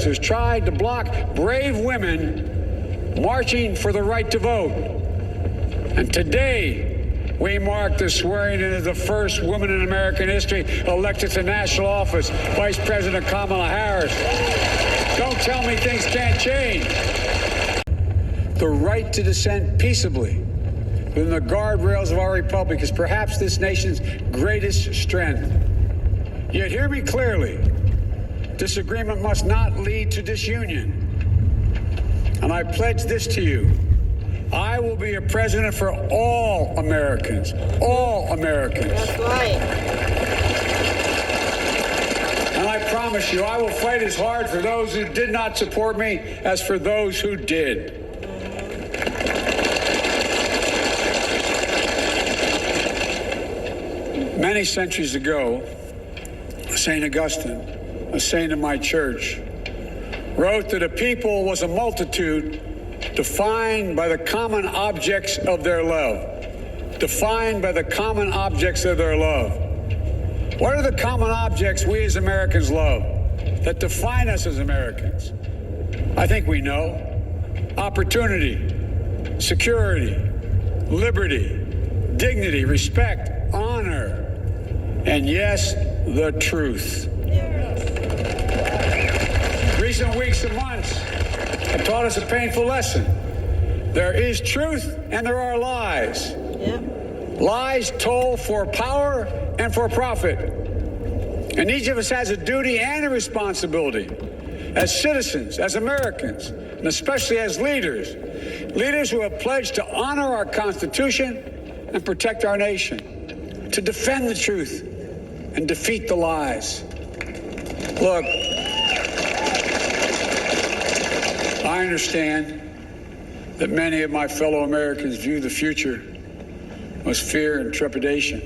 who's tried to block brave women marching for the right to vote. And today, we mark the swearing in of the first woman in American history elected to national office, Vice President Kamala Harris. Don't tell me things can't change. The right to dissent peaceably within the guardrails of our republic is perhaps this nation's greatest strength. Yet hear me clearly. Disagreement must not lead to disunion. And I pledge this to you. I will be a president for all Americans. All Americans. That's right. And I promise you, I will fight as hard for those who did not support me as for those who did. Many centuries ago, St. Augustine, a saint of my church, wrote that a people was a multitude defined by the common objects of their love. Defined by the common objects of their love. What are the common objects we as Americans love that define us as Americans? I think we know. Opportunity, security, liberty, dignity, respect, honor, and yes, the truth. Recent weeks and months have taught us a painful lesson. There is truth and there are lies. Lies told for power and for profit. And each of us has a duty and a responsibility as citizens, as Americans, and especially as leaders. Leaders who have pledged to honor our Constitution and protect our nation, to defend the truth and defeat the lies. Look, I understand that many of my fellow Americans view the future with fear and trepidation.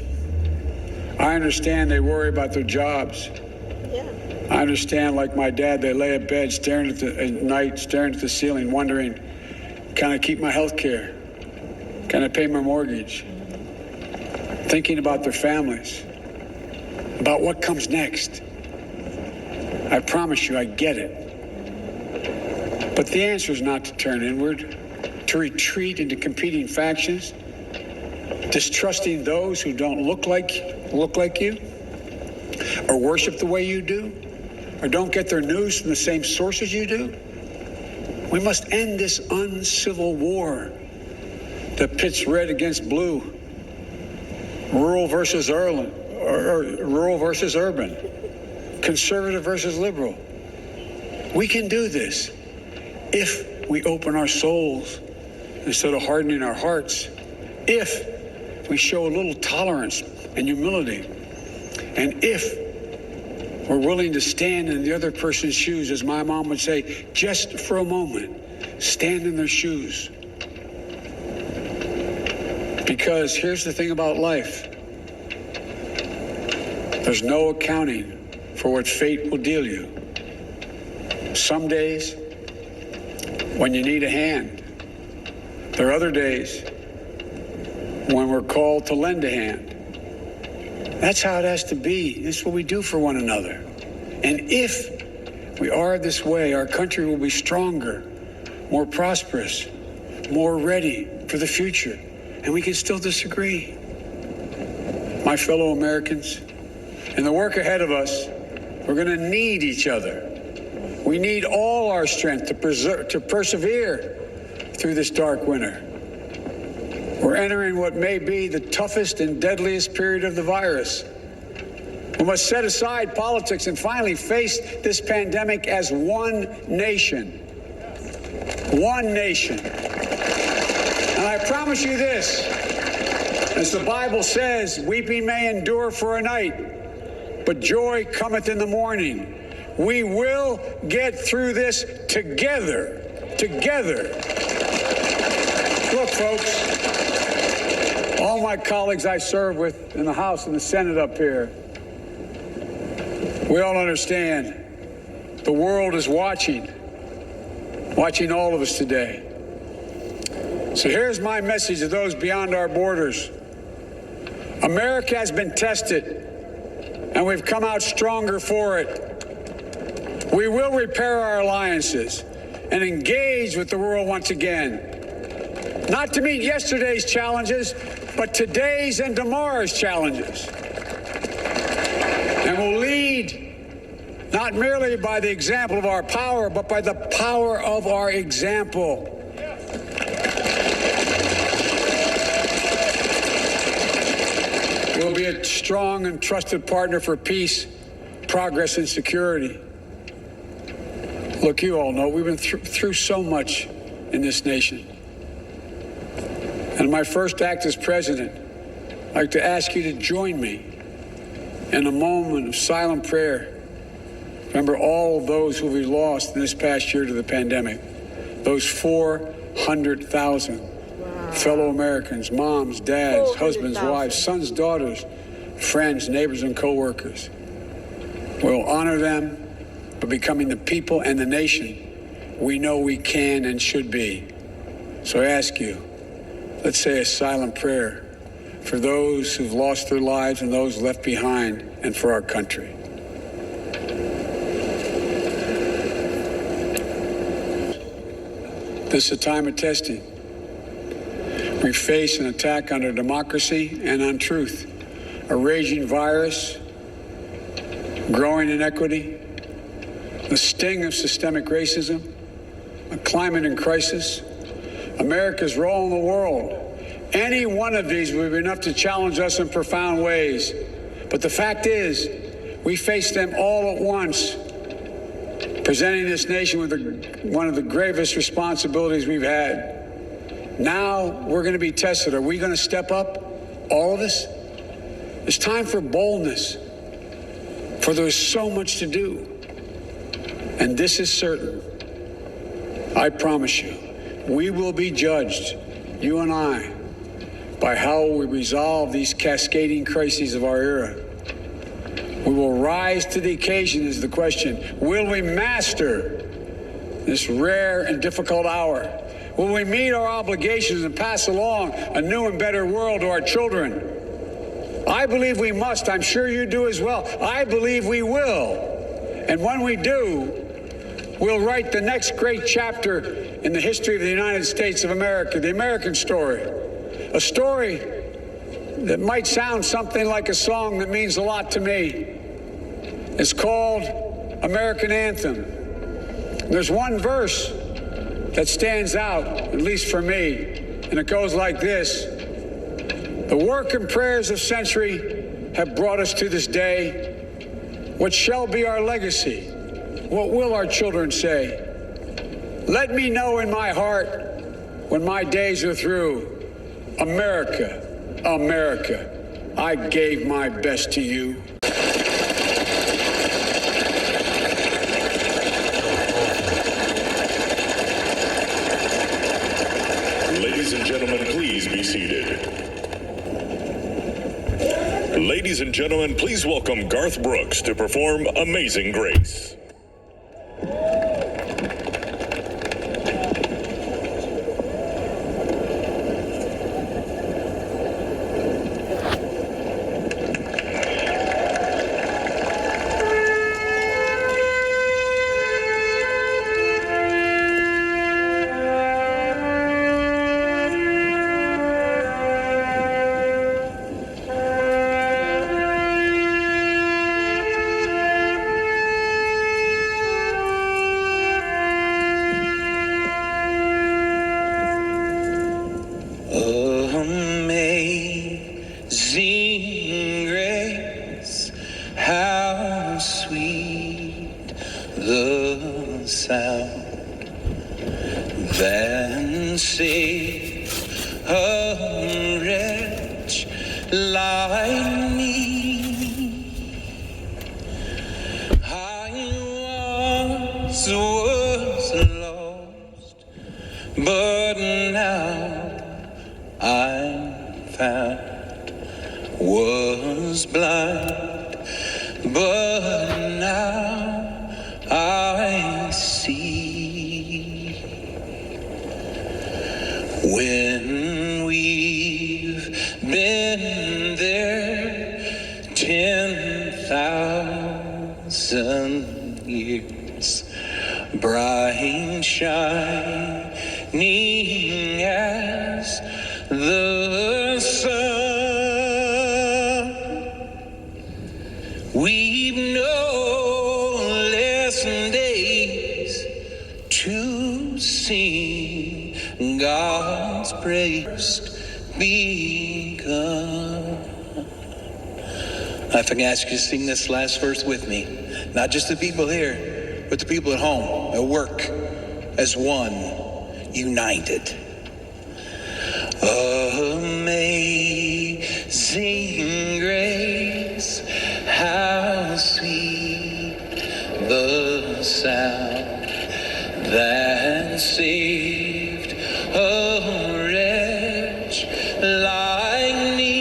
I understand they worry about their jobs. I understand, like my dad, they lay at bed at night, staring at the ceiling, wondering, can I keep my health care? Can I pay my mortgage? Thinking about their families, about what comes next. I promise you, I get it. But the answer is not to turn inward, to retreat into competing factions, distrusting those who don't look like you, or worship the way you do, or don't get their news from the same sources you do. We must end this uncivil war that pits red against blue, rural versus urban, conservative versus liberal. We can do this if we open our souls instead of hardening our hearts, if we show a little tolerance and humility, and if we're willing to stand in the other person's shoes, as my mom would say, just for a moment, stand in their shoes. Because here's the thing about life. There's no accounting for what fate will deal you. Some days, when you need a hand. There are other days when we're called to lend a hand. That's how it has to be. This is what we do for one another. And if we are this way, our country will be stronger, more prosperous, more ready for the future. And we can still disagree. My fellow Americans, in the work ahead of us, we're going to need each other. We need all our strength to persevere through this dark winter. We're entering what may be the toughest and deadliest period of the virus. We must set aside politics and finally face this pandemic as one nation. One nation. And I promise you this, as the Bible says, weeping may endure for a night, but joy cometh in the morning. We will get through this together. Together. Look, folks, all my colleagues I serve with in the House and the Senate up here, we all understand the world is watching all of us today. So here's my message to those beyond our borders. America has been tested, and we've come out stronger for it. We will repair our alliances and engage with the world once again, not to meet yesterday's challenges, but today's and tomorrow's challenges. And we'll lead not merely by the example of our power, but by the power of our example. We'll be a strong and trusted partner for peace, progress, and security. Look, you all know we've been through so much in this nation. And my first act as president, I'd like to ask you to join me in a moment of silent prayer. Remember all of those who we lost in this past year to the pandemic. Those 400,000 fellow Americans, moms, dads, husbands, wives, sons, daughters, friends, neighbors, and co-workers. We'll honor them by becoming the people and the nation we know we can and should be. So I ask you, let's say a silent prayer for those who've lost their lives and those left behind, and for our country. This is a time of testing. We face an attack on our democracy and on truth, a raging virus, growing inequity, the sting of systemic racism, a climate in crisis, America's role in the world. Any one of these would be enough to challenge us in profound ways. But the fact is, we face them all at once, presenting this nation with one of the gravest responsibilities we've had. Now we're going to be tested. Are we going to step up, all of us? It's time for boldness, for there's so much to do. And this is certain. I promise you, we will be judged, you and I, by how we resolve these cascading crises of our era. We will rise to the occasion is the question. Will we master this rare and difficult hour? Will we meet our obligations and pass along a new and better world to our children? I believe we must. I'm sure you do as well. I believe we will. And when we do, we'll write the next great chapter in the history of the United States of America, the American story. A story that might sound something like a song that means a lot to me. It's called American Anthem. There's one verse that stands out, at least for me, and it goes like this. The work and prayers of century have brought us to this day. What shall be our legacy? What will our children say? Let me know in my heart when my days are through. America, America, I gave my best to you. Ladies and gentlemen, please be seated. Ladies and gentlemen, please welcome Garth Brooks to perform Amazing Grace. Amazing grace, how sweet the sound that saved a wretch like me. I once was lost, but now I'm found. Was blind, but now I see. When we've been there 10,000 years, shine, shining as the sun. We've no less days to sing God's praise begun. If I can ask you to sing this last verse with me, not just the people here, but the people at home, at work, as one, united. Amazing grace, how sweet the sound that saved a wretch like me.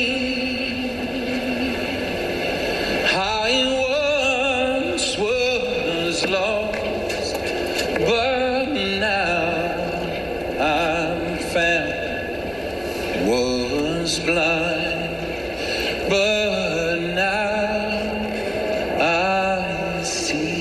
I once was lost, but now I'm found. Was blind, but now I see.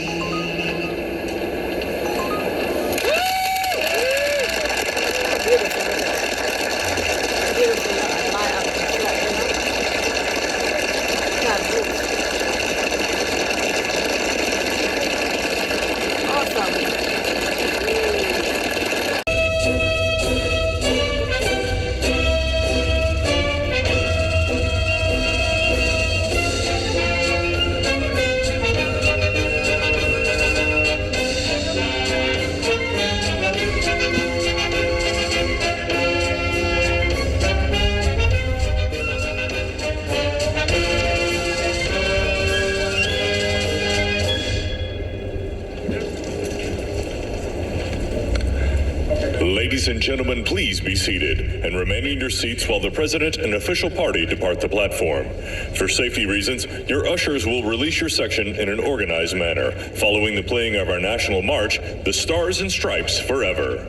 Ladies and gentlemen, please be seated and remain in your seats while the President and official party depart the platform. For safety reasons, your ushers will release your section in an organized manner, following the playing of our national march, The Stars and Stripes Forever.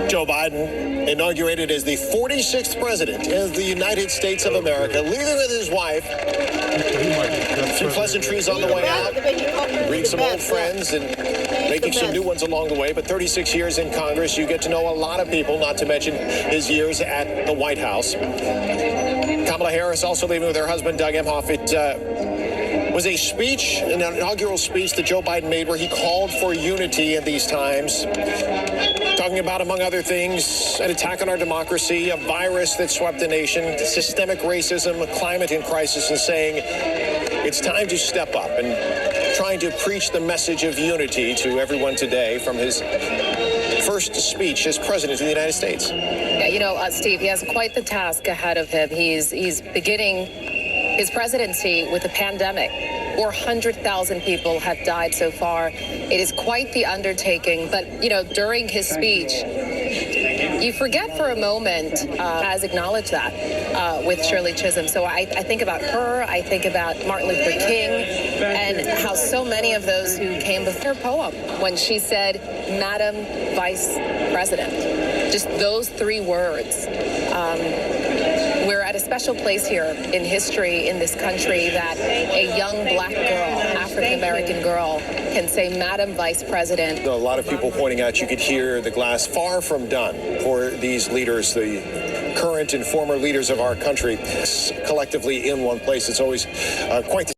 Joe Biden, inaugurated as the 46th president of the United States of America, leaving with his wife. A few pleasantries on the way out, reading some old friends and making some new ones along the way. But 36 years in Congress, you get to know a lot of people, not to mention his years at the White House. Kamala Harris also leaving with her husband, Doug Emhoff. It was a speech, an inaugural speech that Joe Biden made where he called for unity in these times, talking about, among other things, an attack on our democracy, a virus that swept the nation, systemic racism, a climate in crisis, and saying it's time to step up and trying to preach the message of unity to everyone today from his first speech as president of the United States. Yeah, you know, Steve, he has quite the task ahead of him. He's beginning his presidency with a pandemic. 400,000 people have died so far. It is quite the undertaking. But, you know, during his speech, you forget for a moment, has acknowledged that with Shirley Chisholm. So I think about her, I think about Martin Luther King, and how so many of those who came before her poem when she said, Madam Vice President. Just those three words. We're at a special place here in history in this country that a young black girl, African-American girl, can say, Madam Vice President. A lot of people pointing out you could hear the glass far from done for these leaders, the current and former leaders of our country, collectively in one place. It's always quite the